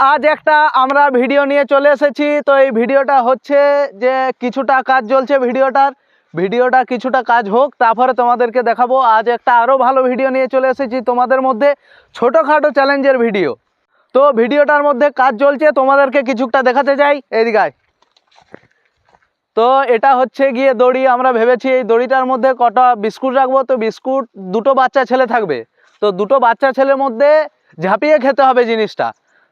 আজ একটা আমরা ভিডিও নিয়ে চলে এসেছি। তো এই ভিডিওটা হচ্ছে যে কিছুটা কাজ চলছে ভিডিওটা কিছুটা কাজ হোক, তারপরে তোমাদেরকে দেখাবো। আজ একটা আরও ভালো ভিডিও নিয়ে চলে এসেছি তোমাদের মধ্যে, ছোটোখাটো চ্যালেঞ্জের ভিডিও। তো ভিডিওটার মধ্যে কাজ চলছে, তোমাদেরকে কিছুটা দেখাতে যাই। এদিকে তো এটা হচ্ছে গিয়ে দড়ি। আমরা ভেবেছি এই দড়িটার মধ্যে কটা বিস্কুট রাখবো। তো বিস্কুট দুটো বাচ্চা ছেলে থাকবে, তো দুটো বাচ্চা ছেলের মধ্যে ঝাঁপিয়ে খেতে হবে জিনিসটা।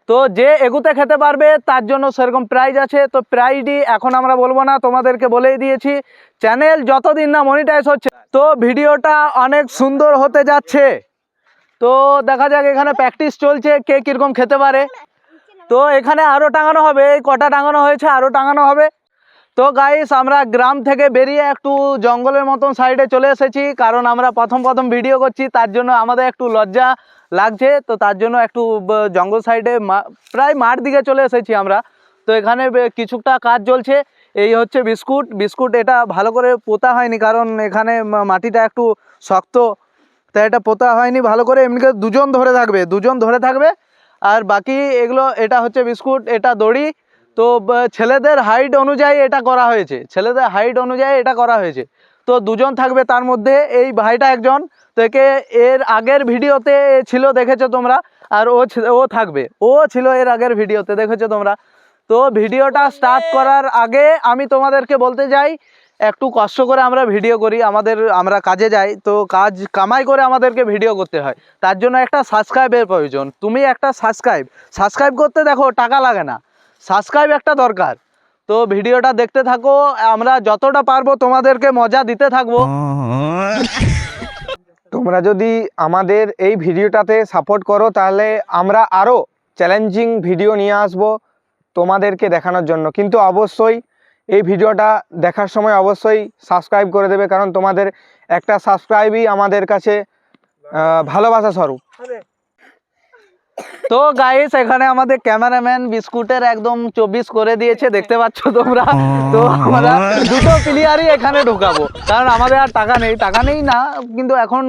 তো যে এগুতে খেতে পারবে তার জন্য সেরকম প্রাইজ আছে। তো প্রাইজটি এখন আমরা বলবো না, তোমাদেরকে বলেই দিয়েছি। চ্যানেল যতদিন না মনিটাইজ হচ্ছে, তো ভিডিওটা অনেক সুন্দর হতে যাচ্ছে। তো দেখা যাক, এখানে প্র্যাকটিস চলছে কে কীরকম খেতে পারে। তো এখানে আরও টাঙানো হবে, এই কটা টাঙানো হয়েছে, আরও টাঙানো হবে। তো গাইস, আমরা গ্রাম থেকে বেরিয়ে একটু জঙ্গলের মতন সাইডে চলে এসেছি, কারণ আমরা প্রথম ভিডিও করছি, তার জন্য আমাদের একটু লজ্জা লাগছে। তো তার জন্য একটু জঙ্গল সাইডে প্রায় মাঠ দিকে চলে এসেছি আমরা। তো এখানে কিছুটা কাজ চলছে। এই হচ্ছে বিস্কুট এটা ভালো করে পোতা হয়নি, কারণ এখানে মাটিটা একটু শক্ত, তাই এটা পোতা হয়নি ভালো করে। এমনিকে দুজন ধরে থাকবে আর বাকি এগুলো। এটা হচ্ছে বিস্কুট, এটা দড়ি। তো ছেলেদের হাইট অনুযায়ী এটা করা হয়েছে। তো দুজন থাকবে, তার মধ্যে এই ভাইটা একজন। তো একে এর আগের ভিডিওতে ছিল, দেখেছো তোমরা। আর ও থাকবে, ও ছিল এর আগের ভিডিওতে, দেখেছো তোমরা। তো ভিডিওটা স্টার্ট করার আগে আমি তোমাদেরকে বলতে যাই, একটু কষ্ট করে আমরা ভিডিও করি, আমরা কাজে যাই, তো কাজ কামাই করে আমাদেরকে ভিডিও করতে হয়। তার জন্য একটা সাবস্ক্রাইবের প্রয়োজন। তুমি একটা সাবস্ক্রাইব করতে, দেখো টাকা লাগে না, সাবস্ক্রাইব একটা দরকার। তো ভিডিওটা দেখতে থাকো, আমরা যতটা পারবো তোমাদেরকে মজা দিতে থাকবো। তোমরা যদি আমাদের এই ভিডিওটাতে সাপোর্ট করো, তাহলে আমরা আরও চ্যালেঞ্জিং ভিডিও নিয়ে আসব তোমাদেরকে দেখানোর জন্য। কিন্তু অবশ্যই এই ভিডিওটা দেখার সময় অবশ্যই সাবস্ক্রাইব করে দেবে, কারণ তোমাদের একটা সাবস্ক্রাইবই আমাদের কাছে ভালোবাসা স্বরূপ। তো গাইস, এখানে আমাদের ক্যামেরাম্যান বিস্কুটের একদম 24 করে দিয়েছে, দেখতে পাচ্ছ তোমরা। তো আমরা দুটো প্লেয়ারই এখানে ঢোকাবো, কারণ আমাদের আর টাকা নেই না, কিন্তু এখন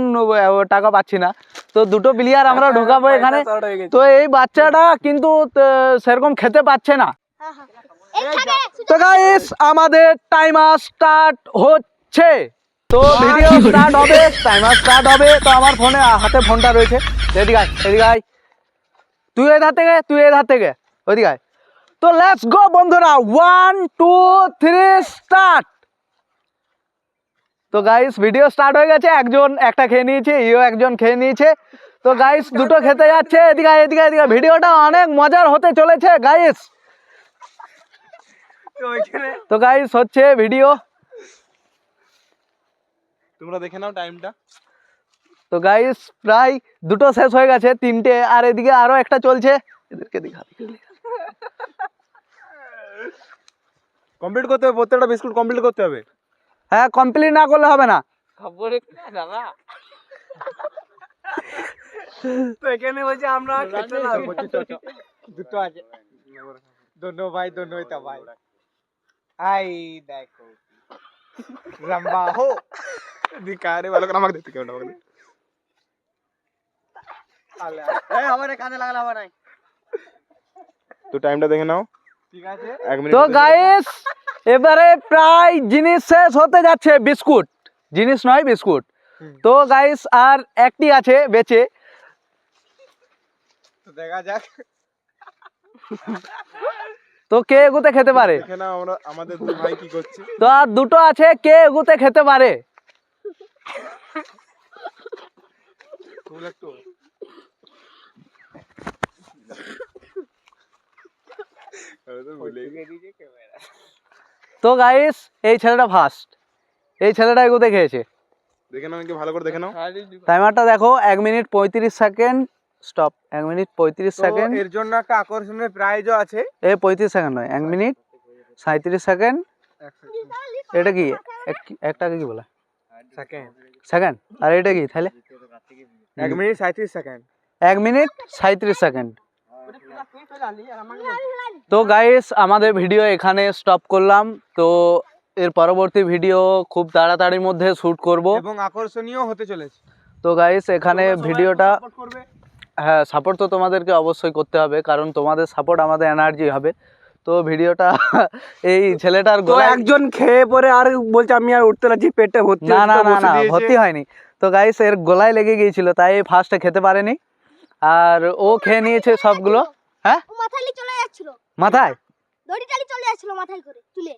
টাকা পাচ্ছি না। তো দুটো প্লেয়ার আমরা ঢোকাবো এখানে। তো এই বাচ্চাটা কিন্তু সেরকম খেতে পাচ্ছে না। তো গাইস, আমাদের টাইমার স্টার্ট হচ্ছে। তো ভিডিও স্টার্ট হবে, টাইমার স্টার্ট হবে। তো আমার হাতে ফোনটা রয়েছে। এদিকে তুই এধার থেকে ওইদিকে। তো লেটস গো বন্ধুরা, 1 2 3 স্টার্ট। তো গাইস, ভিডিও স্টার্ট হয়ে গেছে। একজন একটা খেয়ে নিয়েছে, একজন খেয়ে নিয়েছে। তো গাইস, দুটো খেতে যাচ্ছে। এদিকে ভিডিওটা অনেক মজার হতে চলেছে গাইস। তো গাইস, হচ্ছে ভিডিও, তোমরা দেখে নাও টাইমটা। তো গাইস, প্রায় দুটো শেষ হয়ে গেছে, তিনটে, আর এদিকে আরো একটা চলছে। এদেরকে কমপ্লিট করতে হবে, প্রত্যেকটা বিস্কুট কমপ্লিট করতে হবে। হ্যাঁ, কমপ্লিট না করলে হবে না। তো এখানে বলছে আমরা খেতে না দুটো আছে। দোনো ভাই আই দেখো লম্বা হো দিকারে ভালো করে আমাকে দেখতে কেমন আমাকে। আমার কানে লাগালে হবে না। তো টাইমটা দেখে নাও, ঠিক আছে? 1 মিনিট। তো গাইস, এবারে প্রায় জিনিস শেষ হতে যাচ্ছে, বিস্কুট। তো গাইস, আর একটি আছে বেঁচে। তো দেখা যাক তো কে এগুতে খেতে পারে। দেখে নাও আমরা আমাদের দুই ভাই কি করছে। তো আর দুটো আছে, কে এগুতে খেতে পারে। তো গাইস, এই ছেলেটা ফার্স্ট, এই ছেলেটা এগুতে খেয়েছে। দেখে নাও, ভালো করে দেখে নাও। টাইমারটা দেখো, 1 minute 35 second stop. 1 minute 35 second. এর জন্য একটা আকর্ষণীয় প্রাইজও আছে। 35 সেকেন্ড নয়, 1 মিনিট 37 সেকেন্ড। এটা কি একটাকে কি বলে? সেকেন্ড। আর এটা কি তাহলে? 1 মিনিট 37 সেকেন্ড। 1 minute 37 second. তো গাইস, আমাদের ভিডিও এখানে স্টপ করলাম। তো এর পরবর্তী ভিডিও খুব তাড়াতাড়ির মধ্যে শুট করব এবং আকর্ষণীয় হতে চলেছে। তো গাইস, এখানে ভিডিওটা হ্যাঁ সাপোর্ট তো তোমাদেরকে অবশ্যই করতে হবে, কারণ তোমাদের সাপোর্ট আমাদের এনার্জি হবে। তো ভিডিওটা এই ছেলেটার তো গলায় একজন খেয়ে পরে আর বলছে আমি আর উঠতে পারছি, পেটে ভর্তি না না হচ্ছে, তো না বসে না দিয়েছে। ভর্তি হয়নি। তো গাইস এর গলায় লেগে গিয়েছিল, তাই ফার্স্টে খেতে পারেনি, আর ও খেয়ে নিয়েছে সবগুলো। হ্যাঁ ও মাথায় নিয়ে চলে যাচ্ছিল, মাথায় দড়ি টালি চলে যাচ্ছিল মাথায় করে তুলে।